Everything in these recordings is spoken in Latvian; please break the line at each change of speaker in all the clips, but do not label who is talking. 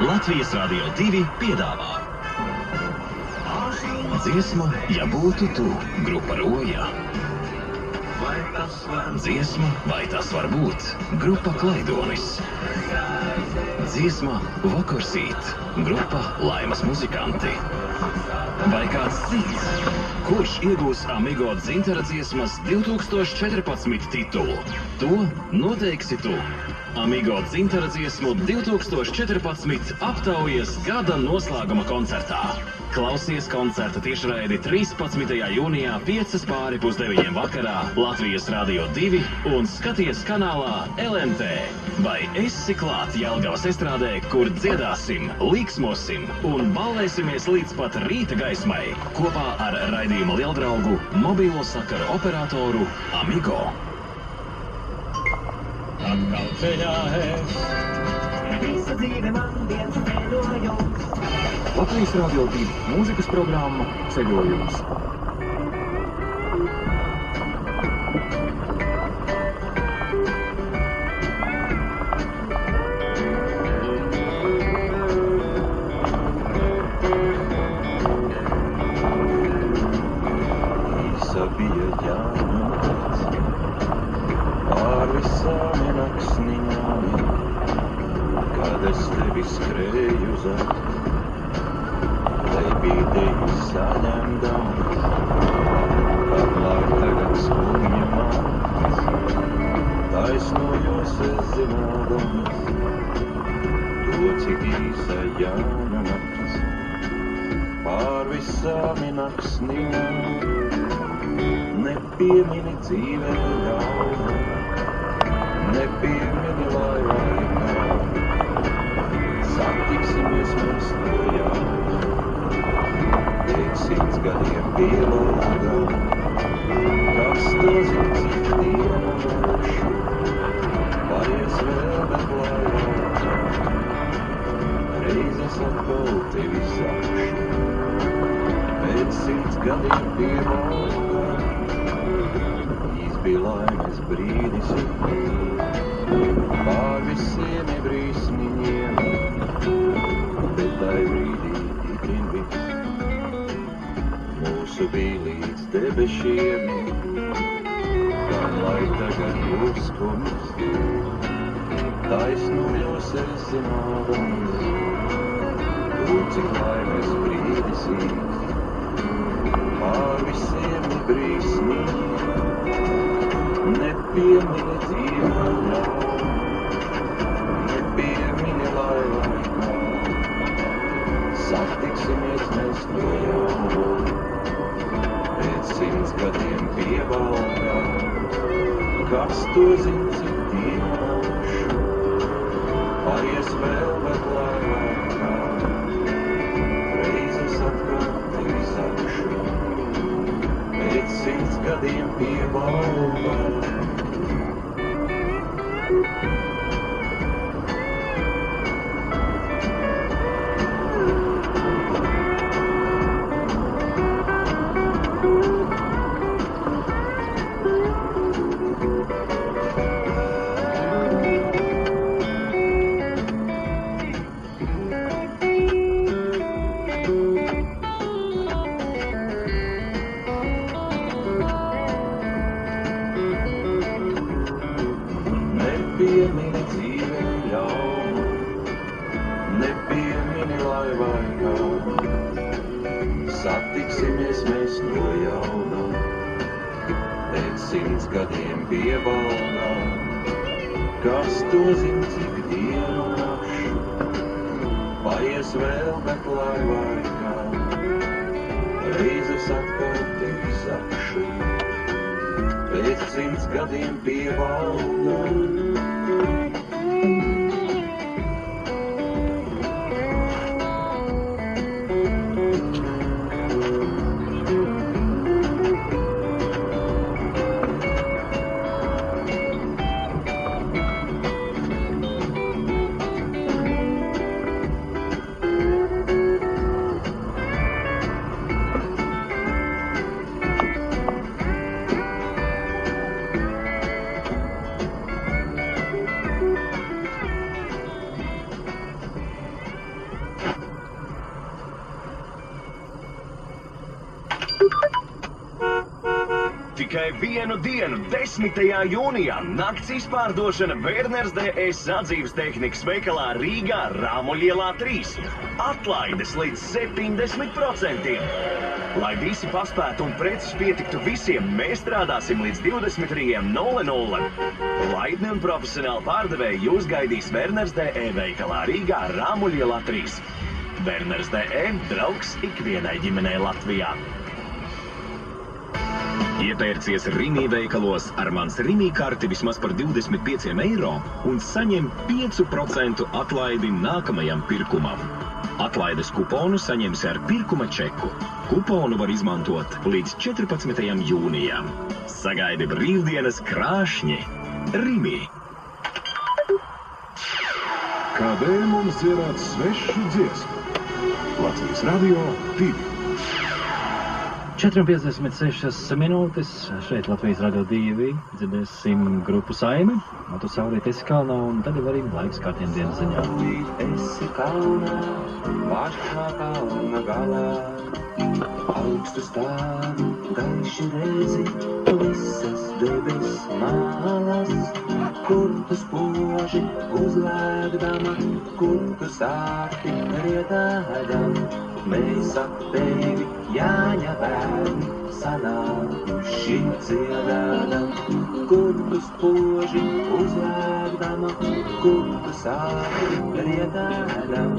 Latvijas Radio 2 piedāvā dziesma, ja būtu tu, grupa Roja. Dziesma, vai tas var būt, grupa Klaidonis. Dziesma, Vokursīt, grupa Laimas muzikanti. Vai kāds cits, kurš iegūs Amigo dzintara dziesmas 2014 titulu? To noteiksi tu. Amigo dzintara dziesmu 2014 aptaujas gada noslēguma koncertā. Klausies koncerta tiešraidi 13. jūnijā 8:45 vakarā Latvijas Radio 2 un skaties kanālā LMT. Vai esi klāt Jelgavas estrādē, kur dziedāsim, līksmosim un ballēsimies līdz pat rīta gaismai kopā ar raidījuma lieldraugu, mobīlo sakaru operatoru Amigo?
Atkal ceļā es, visa dzīve man viens ceļojums.
Latvijas Radio 2 mūzikas programma Ceļojums.
Īsa bija jānāc pār visām naksniņām, kad es tevi skrēju zakt. Bīdīgi saņemdams, kamēr tagad skumja mans, taisnojos es zinādams, to cik īsa jauna nakts, pār visām naksniņām, nepiemini dzīvē ļauna, nepiemini laikā, satiksimies mēs no jauna. Simts gadiem pievaldā, kas to zin, cik dienošu, paies vēl bet laivā, reizes atkal tevi sakšu. Pēc 100 gadiem pievaldā, izbija laimes brīdis, pār visiem brīsniņiem, bet tai brīdī itin viss. Mūsu bija līdz debešiem, gan lai tagad uzskums, taisnojos es zinādams, to cik laimes brīdis īs, pār visiem brīsniem, nepiemini dzīvē ļauna, nepiemini laikā, satiksimies mēs no jauna. 100 gadiem pievaldā, kas to zin, cik dienošu, paies vēl bet laikā, reizes atkal tevi sakšu. Pēc 100 gadiem pievaldā. Nepiemini dzīvē ļauna, nepiemini laivaikā, satiksimies mēs no jauna. Pēc 100 gadiem pievaldā, kas to zin, cik dienu nakšu, paies vēl bet laivaikā, reizes atkal tevi sakšu. Pēc 100 gadiem pievaldā.
Tikai vienu dienu, 10. jūnijā, nakts izpārdošana Werners DS sadzīves tehnikas veikalā Rīgā, Rāmuļielā 3. Atlaides līdz 70%. Lai visi paspētu un preces pietiktu visiem, mēs strādāsim līdz 23:00. Laidni un profesionāli pārdevēji jūs gaidīs Werners DE veikalā Rīgā, Rāmuļielā 3. Werners DE – draugs ikvienai ģimenei Latvijā. Iepērcies Rimi veikalos ar mans Rimi karti vismaz par 25 eiro un saņem 5% atlaidi nākamajam pirkumam. Atlaides kuponu saņemsi ar pirkuma čeku. Kuponu var izmantot līdz 14. jūnijam. Sagaidi brīvdienas krāšņi. Rimi.
Kādēļ mums dziedāt svešu dziesmu? Latvijas Radio 2.
4,56 minūtes. Šeit Latvijas Radio 2 dzirdēsim grupu Saimi, Matu Saulīt esi kalnā, un tad jau arī laiks kārtiem dienas ziņā.
Esi kalnā, pašā kalna galā, augstu stāvi, gaiši redzi, visas debes malas, kur tu spoži uzlēgdama, kur tu sāki rietādam. Mēs ap tevi, Jāņa bērni, sanākuši dziedādam, kur tu spoži uzlēgdama, kur tu sāki rietādam.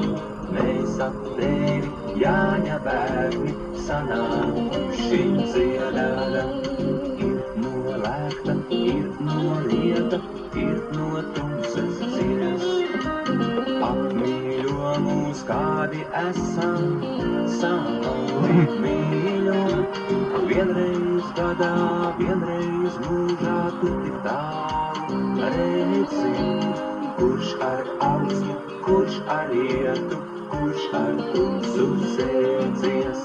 Mēs ap tevi, Jāņa bērni, sanākuši dziedādam. Ir nolēgta, ir nolieta, ir no tumsas dziļas. Apmīļo mūs, kādi esam, savu mīļo. Vienreiz gadā, vienreiz mūžā tu tik tālu redzi. Kurš ar augsmu, kurš ar rietu, kurš ar tumsu sēdzies.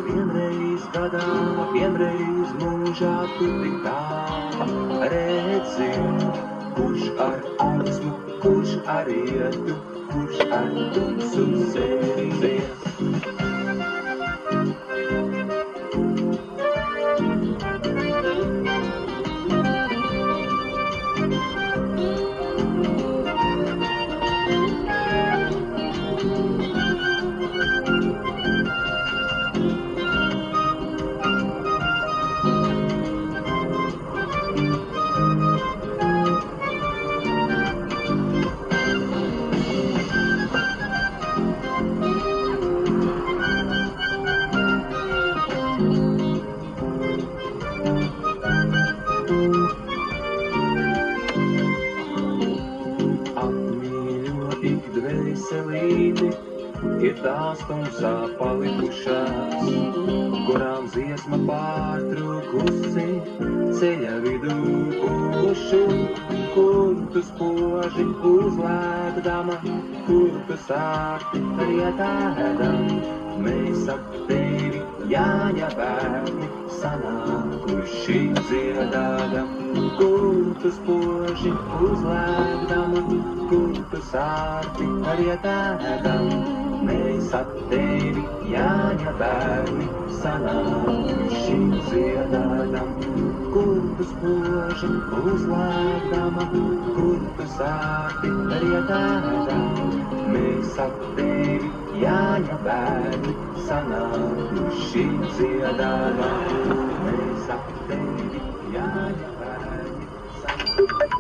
Vienreiz gadā, vienreiz mūžā tu tik tālu redzi. Kurš ar augsmu, kurš ar rietu, kurš ar tumsu sēdzies. Ir tās tumsā palikušās, kurām dziesma pārtrūkusi, ceļa vidū kušu, kur tu spoži uzlēgdama, kur tu sāki rietādam. Mēs ap tevi, Jāņa bērni, sanākuši dziedādam, kur tu spoži uzlēgdama, kur tu sāki rietādam. Mēs ap tevi, Jāņa bērni, sanākuši dziedādam, kur tu spoži uzlēgdama, kur tu sāki rietādam. Mēs ap tevi, Jāņa bērni, sanākuši dziedādam. Mēs ap tevi, Jāņa bērni, sanākuši.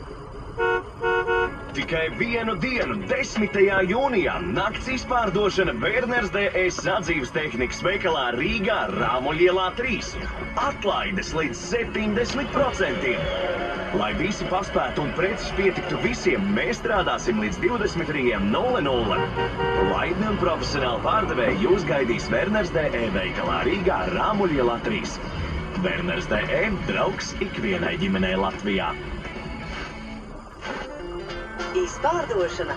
Tikai vienu dienu, 10. jūnijā, nakts izpārdošana Werners DS sadzīves tehnikas veikalā Rīgā, Rāmuļielā 3. Atlaides līdz 70%. Lai visi paspētu un preces pietiktu visiem, mēs strādāsim līdz 23:00. Laidni un profesionāli pārdevēji jūs gaidīs Werners DE veikalā Rīgā, Rāmuļielā 3. Werners DE – draugs ikvienai ģimenei Latvijā.
Izpārdošana